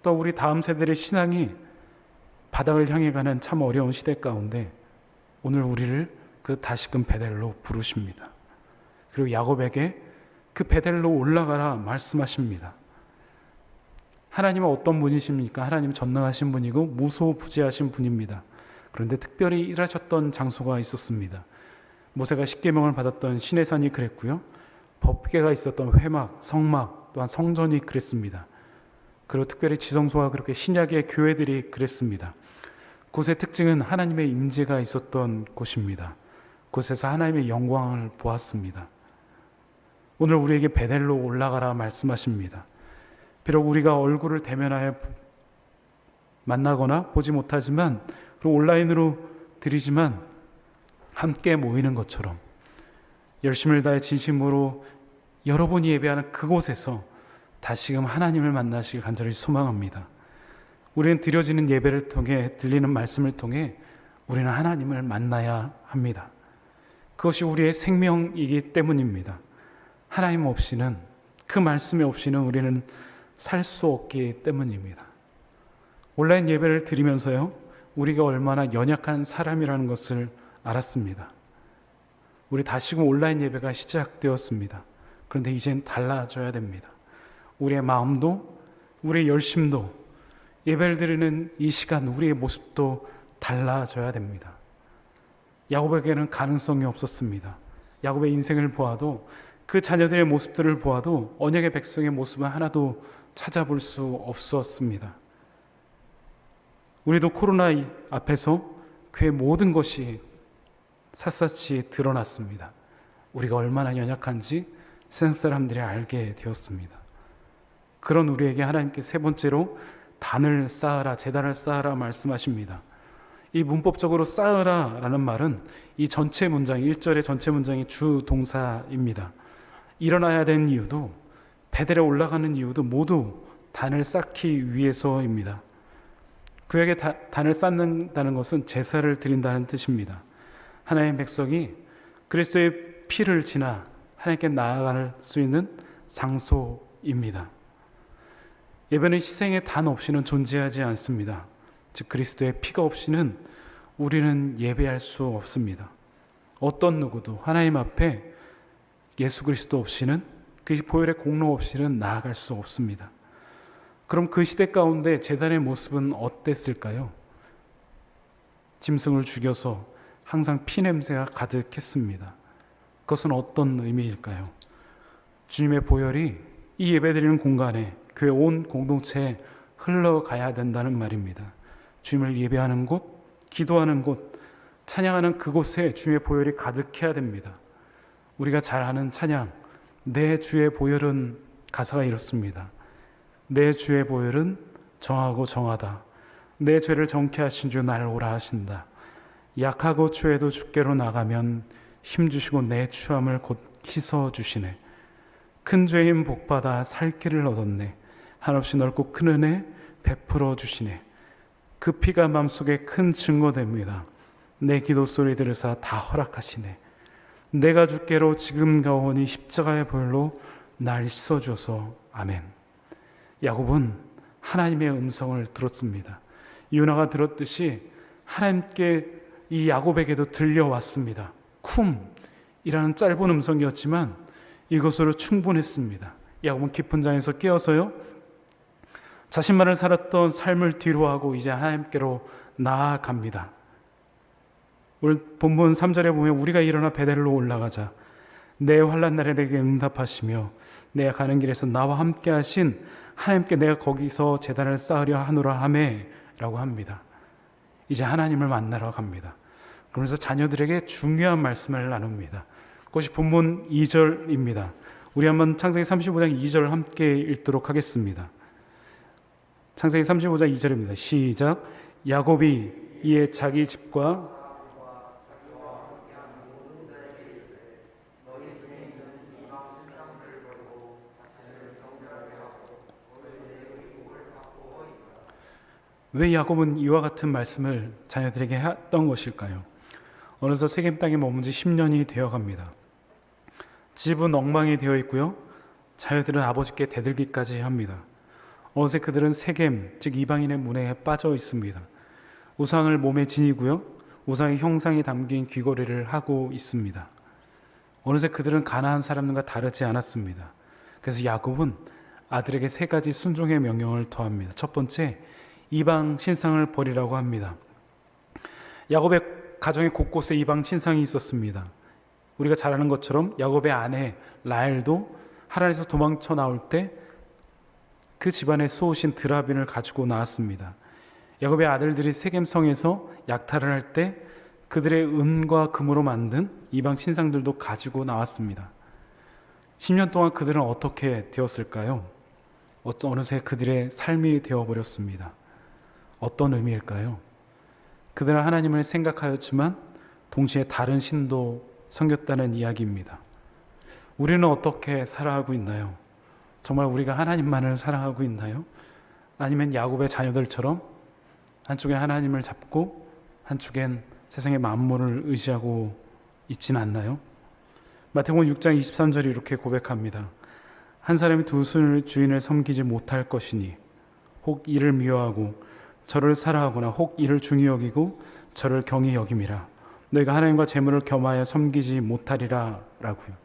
또 우리 다음 세대의 신앙이 바닥을 향해 가는 참 어려운 시대 가운데 오늘 우리를 그 다시금 베델로 부르십니다. 그리고 야곱에게 그 베델로 올라가라 말씀하십니다. 하나님은 어떤 분이십니까? 하나님은 전능하신 분이고 무소부재하신 분입니다. 그런데 특별히 일하셨던 장소가 있었습니다. 모세가 십계명을 받았던 시내산이 그랬고요, 법궤가 있었던 회막, 성막, 또한 성전이 그랬습니다. 그리고 특별히 지성소와 그렇게 신약의 교회들이 그랬습니다. 곳의 특징은 하나님의 임재가 있었던 곳입니다. 곳에서 하나님의 영광을 보았습니다. 오늘 우리에게 베델로 올라가라 말씀하십니다. 비록 우리가 얼굴을 대면하여 만나거나 보지 못하지만, 그리고 온라인으로 드리지만 함께 모이는 것처럼 열심을 다해 진심으로 여러분이 예배하는 그곳에서 다시금 하나님을 만나시길 간절히 소망합니다. 우리는 드려지는 예배를 통해, 들리는 말씀을 통해 우리는 하나님을 만나야 합니다. 그것이 우리의 생명이기 때문입니다. 하나님 없이는, 그 말씀이 없이는 우리는 살 수 없기 때문입니다. 온라인 예배를 드리면서요, 우리가 얼마나 연약한 사람이라는 것을 알았습니다. 우리 다시금 온라인 예배가 시작되었습니다. 그런데 이젠 달라져야 됩니다. 우리의 마음도, 우리의 열심도, 예배를 드리는 이 시간 우리의 모습도 달라져야 됩니다. 야곱에게는 가능성이 없었습니다. 야곱의 인생을 보아도, 그 자녀들의 모습들을 보아도 언약의 백성의 모습은 하나도 찾아볼 수 없었습니다. 우리도 코로나 앞에서 그의 모든 것이 샅샅이 드러났습니다. 우리가 얼마나 연약한지 세상 사람들이 알게 되었습니다. 그런 우리에게 하나님께 세 번째로 단을 쌓으라, 제단을 쌓으라 말씀하십니다. 이 문법적으로 쌓으라 라는 말은 이 전체 문장, 1절의 전체 문장이 주 동사입니다. 일어나야 되는 이유도, 베델에 올라가는 이유도 모두 단을 쌓기 위해서입니다. 구약의 단을 쌓는다는 것은 제사를 드린다는 뜻입니다. 하나님의 백성이 그리스도의 피를 지나 하나님께 나아갈 수 있는 장소입니다. 예배는 희생의 단 없이는 존재하지 않습니다. 즉 그리스도의 피가 없이는 우리는 예배할 수 없습니다. 어떤 누구도 하나님 앞에 예수 그리스도 없이는, 그 보혈의 공로 없이는 나아갈 수 없습니다. 그럼 그 시대 가운데 제단의 모습은 어땠을까요? 짐승을 죽여서 항상 피냄새가 가득했습니다. 그것은 어떤 의미일까요? 주님의 보혈이 이 예배드리는 공간에, 교회 온 공동체에 흘러가야 된다는 말입니다. 주님을 예배하는 곳, 기도하는 곳, 찬양하는 그곳에 주의 보혈이 가득해야 됩니다. 우리가 잘 아는 찬양, 내 주의 보혈은, 가사가 이렇습니다. 내 주의 보혈은 정하고 정하다. 내 죄를 정케 하신 주 나를 오라 하신다. 약하고 추해도 주께로 나가면 힘주시고 내 추함을 곧 씻어주시네. 큰 죄인 복받아 살 길을 얻었네. 한없이 넓고 큰 은혜 베풀어 주시네. 그 피가 마음속에 큰 증거됩니다. 내 기도 소리 들으사 다 허락하시네. 내가 주께로 지금 가오니 십자가의 보혈로 날 씻어주어서 아멘. 야곱은 하나님의 음성을 들었습니다. 요나가 들었듯이 하나님께 이 야곱에게도 들려왔습니다. 쿰이라는 짧은 음성이었지만 이것으로 충분했습니다. 야곱은 깊은 잠에서 깨어서요, 자신만을 살았던 삶을 뒤로하고 이제 하나님께로 나아갑니다. 오늘 본문 3절에 보면 우리가 일어나 베델로 올라가자 내 환난 날에 내게 응답하시며 내가 가는 길에서 나와 함께 하신 하나님께 내가 거기서 제단을 쌓으려 하노라 하매 라고 합니다. 이제 하나님을 만나러 갑니다. 그러면서 자녀들에게 중요한 말씀을 나눕니다. 그것이 본문 2절입니다. 우리 한번 창세기 35장 2절 함께 읽도록 하겠습니다. 창세기 35장 2절입니다. 시작. 야곱이 이에 자기 집과 왜 야곱은 이와 같은 말씀을 자녀들에게 했던 것일까요? 어느덧 세겜 땅에 머문 지 10년이 되어갑니다. 집은 엉망이 되어 있고요, 자녀들은 아버지께 대들기까지 합니다. 어느새 그들은 세겜, 즉 이방인의 문에 빠져 있습니다. 우상을 몸에 지니고요, 우상의 형상이 담긴 귀걸이를 하고 있습니다. 어느새 그들은 가나안 사람들과 다르지 않았습니다. 그래서 야곱은 아들에게 3가지 순종의 명령을 더합니다. 첫 번째, 이방 신상을 버리라고 합니다. 야곱의 가정의 곳곳에 이방 신상이 있었습니다. 우리가 잘 아는 것처럼 야곱의 아내 라헬도 하란에서 도망쳐 나올 때 그 집안에 쏘신 드라빈을 가지고 나왔습니다. 야곱의 아들들이 세겜성에서 약탈을 할 때 그들의 은과 금으로 만든 이방 신상들도 가지고 나왔습니다. 10년 동안 그들은 어떻게 되었을까요? 어느새 그들의 삶이 되어버렸습니다. 어떤 의미일까요? 그들은 하나님을 생각하였지만 동시에 다른 신도 섬겼다는 이야기입니다. 우리는 어떻게 살아가고 있나요? 정말 우리가 하나님만을 사랑하고 있나요? 아니면 야곱의 자녀들처럼 한쪽에 하나님을 잡고 한쪽엔 세상의 만물을 의지하고 있지는 않나요? 마태복음 6장 23절이 이렇게 고백합니다. 한 사람이 두 주인을 섬기지 못할 것이니 혹 이를 미워하고 저를 사랑하거나 혹 이를 중히 여기고 저를 경히 여김이라. 너희가 하나님과 재물을 겸하여 섬기지 못하리라 라고요.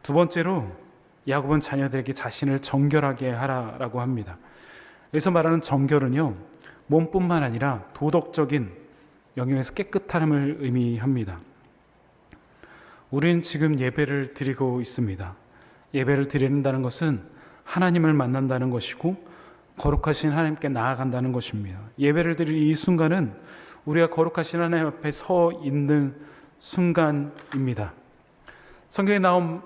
두 번째로 야곱은 자녀들에게 자신을 정결하게 하라라고 합니다. 여기서 말하는 정결은요, 몸뿐만 아니라 도덕적인 영역에서 깨끗함을 의미합니다. 우리는 지금 예배를 드리고 있습니다. 예배를 드린다는 것은 하나님을 만난다는 것이고 거룩하신 하나님께 나아간다는 것입니다. 예배를 드릴 이 순간은 우리가 거룩하신 하나님 앞에 서 있는 순간입니다. 성경에 나온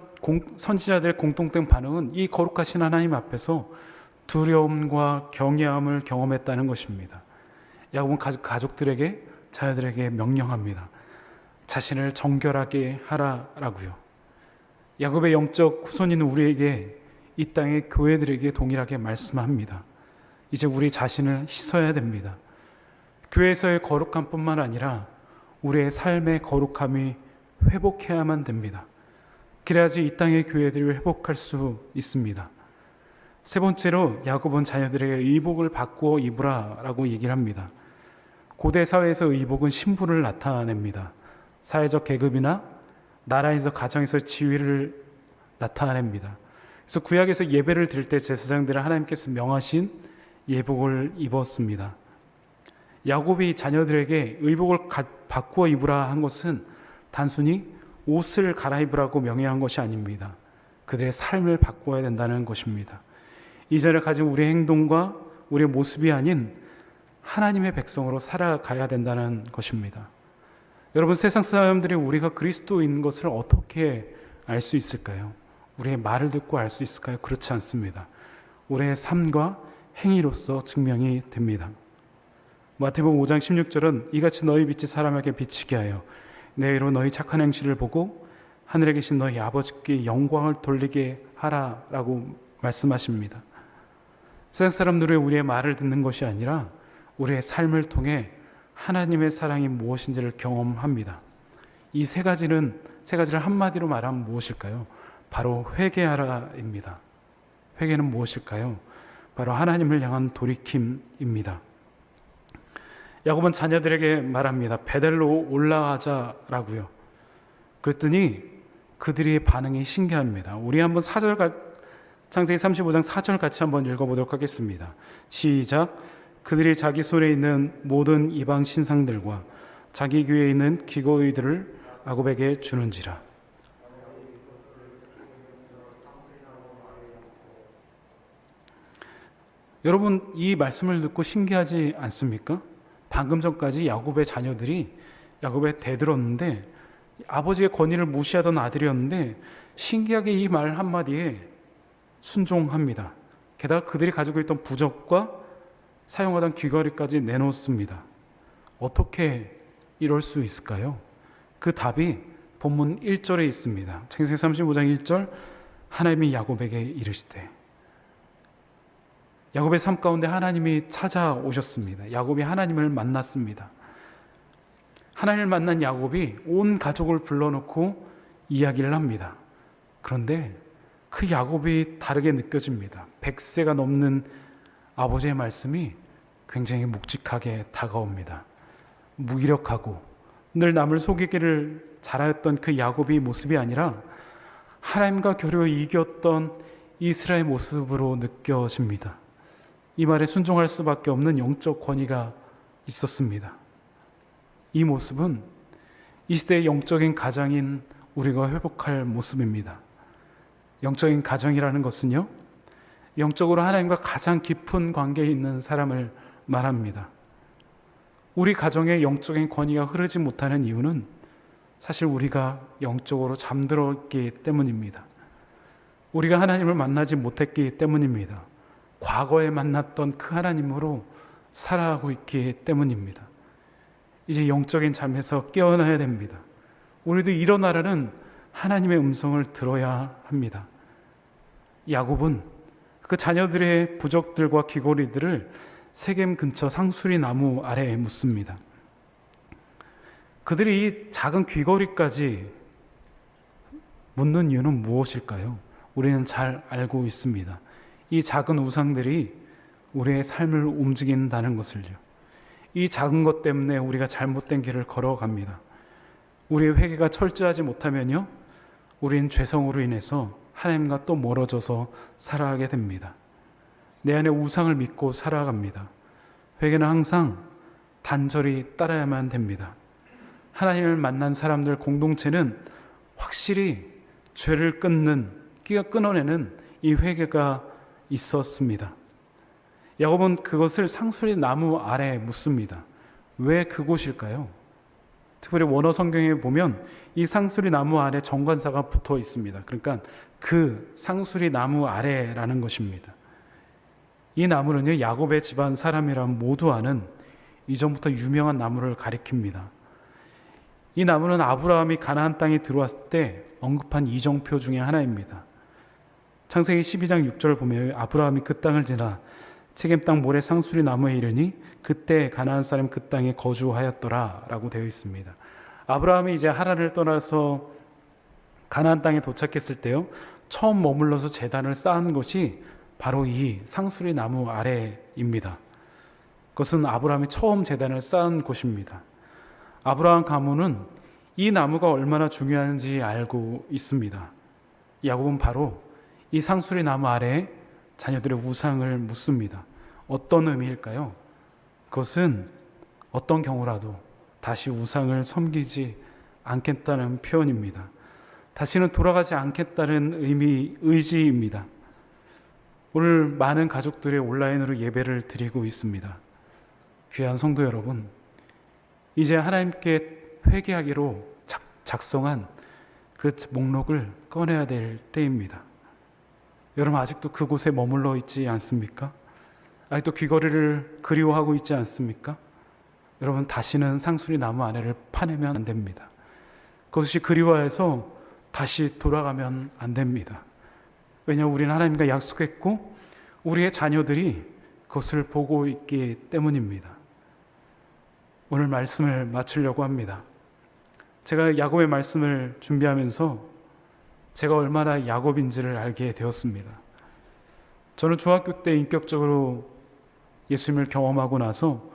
선지자들의 공통된 반응은 이 거룩하신 하나님 앞에서 두려움과 경외함을 경험했다는 것입니다. 야곱은 가족들에게, 자녀들에게 명령합니다. 자신을 정결하게 하라라고요. 야곱의 영적 후손인 우리에게, 이 땅의 교회들에게 동일하게 말씀합니다. 이제 우리 자신을 씻어야 됩니다. 교회에서의 거룩함뿐만 아니라 우리의 삶의 거룩함이 회복해야만 됩니다. 그래야지 이 땅의 교회들을 회복할 수 있습니다. 세 번째로 야곱은 자녀들에게 의복을 바꾸어 입으라 라고 얘기를 합니다. 고대 사회에서 의복은 신분을 나타냅니다. 사회적 계급이나 나라에서 가정에서 지위를 나타냅니다. 그래서 구약에서 예배를 드릴 때 제사장들은 하나님께서 명하신 예복을 입었습니다. 야곱이 자녀들에게 의복을 바꾸어 입으라 한 것은 단순히 옷을 갈아입으라고 명령한 것이 아닙니다. 그들의 삶을 바꿔야 된다는 것입니다. 이전에 가진 우리의 행동과 우리의 모습이 아닌 하나님의 백성으로 살아가야 된다는 것입니다. 여러분, 세상 사람들이 우리가 그리스도인 것을 어떻게 알 수 있을까요? 우리의 말을 듣고 알 수 있을까요? 그렇지 않습니다. 우리의 삶과 행위로서 증명이 됩니다. 마태복음 5장 16절은 이같이 너희 빛이 사람에게 비치게 하여 내일로 너희 착한 행실을 보고 하늘에 계신 너희 아버지께 영광을 돌리게 하라라고 말씀하십니다. 세상 사람들이 우리의 말을 듣는 것이 아니라 우리의 삶을 통해 하나님의 사랑이 무엇인지를 경험합니다. 이 세 가지를 한마디로 말하면 무엇일까요? 바로 회개하라입니다. 회개는 무엇일까요? 바로 하나님을 향한 돌이킴입니다. 야곱은 자녀들에게 말합니다. 베델로 올라가자라고요. 그랬더니 그들의 반응이 신기합니다. 우리 한번 창세기 35장 4절 같이 한번 읽어보도록 하겠습니다. 시작. 그들이 자기 손에 있는 모든 이방 신상들과 자기 귀에 있는 기고의들을 야곱에게 주는지라. 여러분, 이 말씀을 듣고 신기하지 않습니까? 방금 전까지 야곱의 자녀들이 야곱에 대들었는데 아버지의 권위를 무시하던 아들이었는데 신기하게 이 말 한마디에 순종합니다. 게다가 그들이 가지고 있던 부적과 사용하던 귀걸이까지 내놓습니다. 어떻게 이럴 수 있을까요? 그 답이 본문 1절에 있습니다. 창세기 35장 1절, 하나님이 야곱에게 이르시되. 야곱의 삶 가운데 하나님이 찾아오셨습니다. 야곱이 하나님을 만났습니다. 하나님을 만난 야곱이 온 가족을 불러놓고 이야기를 합니다. 그런데 그 야곱이 다르게 느껴집니다. 100세가 넘는 아버지의 말씀이 굉장히 묵직하게 다가옵니다. 무기력하고 늘 남을 속이기를 잘하였던 그 야곱의 모습이 아니라 하나님과 겨루어 이겼던 이스라엘 모습으로 느껴집니다. 이 말에 순종할 수밖에 없는 영적 권위가 있었습니다. 이 모습은 이 시대의 영적인 가장인 우리가 회복할 모습입니다. 영적인 가정이라는 것은요, 영적으로 하나님과 가장 깊은 관계에 있는 사람을 말합니다. 우리 가정에 영적인 권위가 흐르지 못하는 이유는 사실 우리가 영적으로 잠들어 있기 때문입니다. 우리가 하나님을 만나지 못했기 때문입니다. 과거에 만났던 그 하나님으로 살아가고 있기 때문입니다. 이제 영적인 잠에서 깨어나야 됩니다. 우리도 일어나라는 하나님의 음성을 들어야 합니다. 야곱은 그 자녀들의 부적들과 귀걸이들을 세겜 근처 상수리 나무 아래에 묻습니다. 그들이 이 작은 귀걸이까지 묻는 이유는 무엇일까요? 우리는 잘 알고 있습니다. 이 작은 우상들이 우리의 삶을 움직인다는 것을요. 이 작은 것 때문에 우리가 잘못된 길을 걸어갑니다. 우리의 회개가 철저하지 못하면요, 우리는 죄성으로 인해서 하나님과 또 멀어져서 살아가게 됩니다. 내 안에 우상을 믿고 살아갑니다. 회개는 항상 단절히 따라야만 됩니다. 하나님을 만난 사람들 공동체는 확실히 죄를 끊어내는 이 회개가 있었습니다. 야곱은 그것을 상수리 나무 아래에 묻습니다. 왜 그곳일까요? 특별히 원어 성경에 보면 이 상수리 나무 아래 정관사가 붙어 있습니다. 그러니까 그 상수리 나무 아래라는 것입니다. 이 나무는요, 야곱의 집안 사람이라면 모두 아는 이전부터 유명한 나무를 가리킵니다. 이 나무는 아브라함이 가나안 땅에 들어왔을 때 언급한 이정표 중에 하나입니다. 창세기 12장 6절 보면 아브라함이 그 땅을 지나 세겜 땅 모래 상수리 나무에 이르니 그때 가나안 사람 그 땅에 거주하였더라 라고 되어 있습니다. 아브라함이 이제 하란을 떠나서 가나안 땅에 도착했을 때요, 처음 머물러서 제단을 쌓은 것이 바로 이 상수리 나무 아래입니다. 그것은 아브라함이 처음 제단을 쌓은 곳입니다. 아브라함 가문은 이 나무가 얼마나 중요한지 알고 있습니다. 야곱은 바로 이 상수리 나무 아래에 자녀들의 우상을 묻습니다. 어떤 의미일까요? 그것은 어떤 경우라도 다시 우상을 섬기지 않겠다는 표현입니다. 다시는 돌아가지 않겠다는 의지입니다. 오늘 많은 가족들이 온라인으로 예배를 드리고 있습니다. 귀한 성도 여러분, 이제 하나님께 회개하기로 작성한 그 목록을 꺼내야 될 때입니다. 여러분 아직도 그곳에 머물러 있지 않습니까? 아직도 귀걸이를 그리워하고 있지 않습니까? 여러분 다시는 상수리 나무 아래를 파내면 안 됩니다. 그것이 그리워해서 다시 돌아가면 안 됩니다. 왜냐하면 우리는 하나님과 약속했고 우리의 자녀들이 그것을 보고 있기 때문입니다. 오늘 말씀을 마치려고 합니다. 제가 야곱의 말씀을 준비하면서 제가 얼마나 야곱인지를 알게 되었습니다. 저는 중학교 때 인격적으로 예수님을 경험하고 나서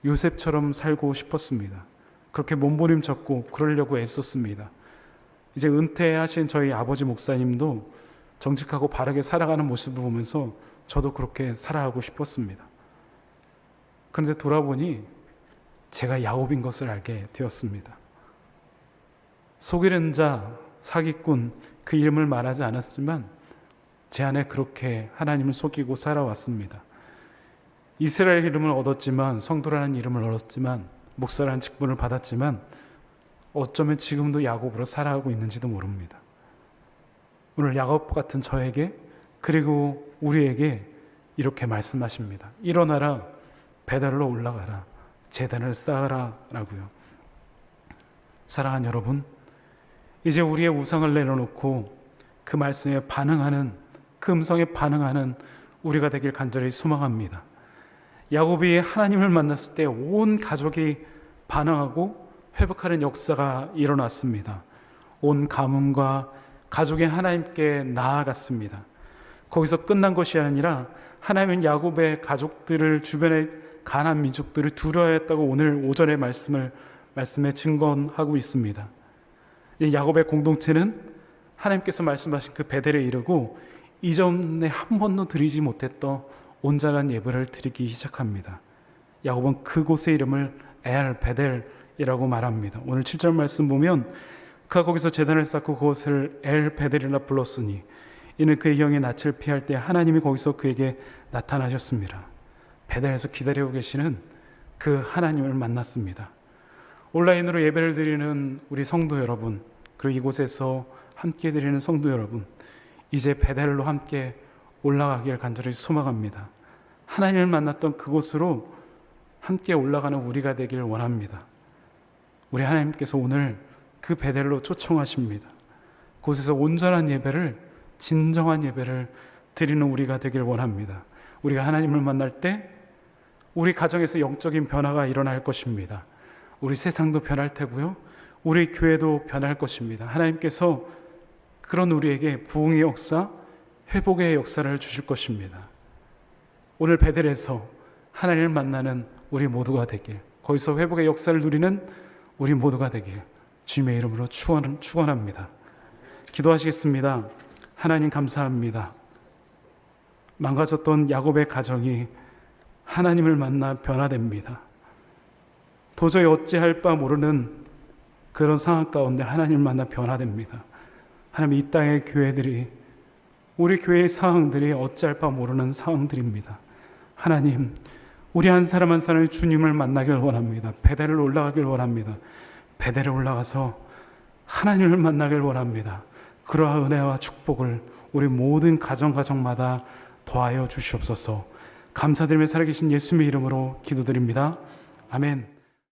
요셉처럼 살고 싶었습니다. 그렇게 몸부림쳤고 그러려고 애썼습니다. 이제 은퇴하신 저희 아버지 목사님도 정직하고 바르게 살아가는 모습을 보면서 저도 그렇게 살아가고 싶었습니다. 그런데 돌아보니 제가 야곱인 것을 알게 되었습니다. 속이는 자, 사기꾼, 그 이름을 말하지 않았지만 제 안에 그렇게 하나님을 속이고 살아왔습니다. 이스라엘 이름을 얻었지만, 성도라는 이름을 얻었지만, 목사라는 직분을 받았지만 어쩌면 지금도 야곱으로 살아가고 있는지도 모릅니다. 오늘 야곱 같은 저에게, 그리고 우리에게 이렇게 말씀하십니다. 일어나라, 베델로 올라가라, 제단을 쌓아라 라고요. 사랑하는 여러분, 이제 우리의 우상을 내려놓고 그 말씀에 반응하는, 그 음성에 반응하는 우리가 되길 간절히 소망합니다. 야곱이 하나님을 만났을 때 온 가족이 반응하고 회복하는 역사가 일어났습니다. 온 가문과 가족이 하나님께 나아갔습니다. 거기서 끝난 것이 아니라 하나님은 야곱의 가족들을, 주변의 가나안 민족들을 두려워했다고 오늘 오전의 말씀에 증거하고 있습니다. 이 야곱의 공동체는 하나님께서 말씀하신 그 베델에 이르고 이전에 한 번도 드리지 못했던 온전한 예배를 드리기 시작합니다. 야곱은 그곳의 이름을 엘 베델이라고 말합니다. 오늘 7절 말씀 보면 그가 거기서 제단을 쌓고 그곳을 엘 베델이라 불렀으니 이는 그의 형의 낯을 피할 때 하나님이 거기서 그에게 나타나셨습니다. 베델에서 기다리고 계시는 그 하나님을 만났습니다. 온라인으로 예배를 드리는 우리 성도 여러분, 그리고 이곳에서 함께 드리는 성도 여러분, 이제 베델로 함께 올라가길 간절히 소망합니다. 하나님을 만났던 그곳으로 함께 올라가는 우리가 되길 원합니다. 우리 하나님께서 오늘 그 베델로 초청하십니다. 그곳에서 온전한 예배를, 진정한 예배를 드리는 우리가 되길 원합니다. 우리가 하나님을 만날 때 우리 가정에서 영적인 변화가 일어날 것입니다. 우리 세상도 변할 테고요, 우리 교회도 변할 것입니다. 하나님께서 그런 우리에게 부흥의 역사, 회복의 역사를 주실 것입니다. 오늘 베델에서 하나님을 만나는 우리 모두가 되길, 거기서 회복의 역사를 누리는 우리 모두가 되길 주님의 이름으로 축원합니다. 기도하시겠습니다. 하나님 감사합니다. 망가졌던 야곱의 가정이 하나님을 만나 변화됩니다. 도저히 어찌할 바 모르는 그런 상황 가운데 하나님을 만나 변화됩니다. 하나님, 이 땅의 교회들이, 우리 교회의 상황들이 어찌할 바 모르는 상황들입니다. 하나님, 우리 한 사람 한 사람이 주님을 만나길 원합니다. 베델을 올라가길 원합니다. 베델에 올라가서 하나님을 만나길 원합니다. 그러한 은혜와 축복을 우리 모든 가정마다 더하여 주시옵소서. 감사드리며 살아계신 예수님의 이름으로 기도드립니다. 아멘.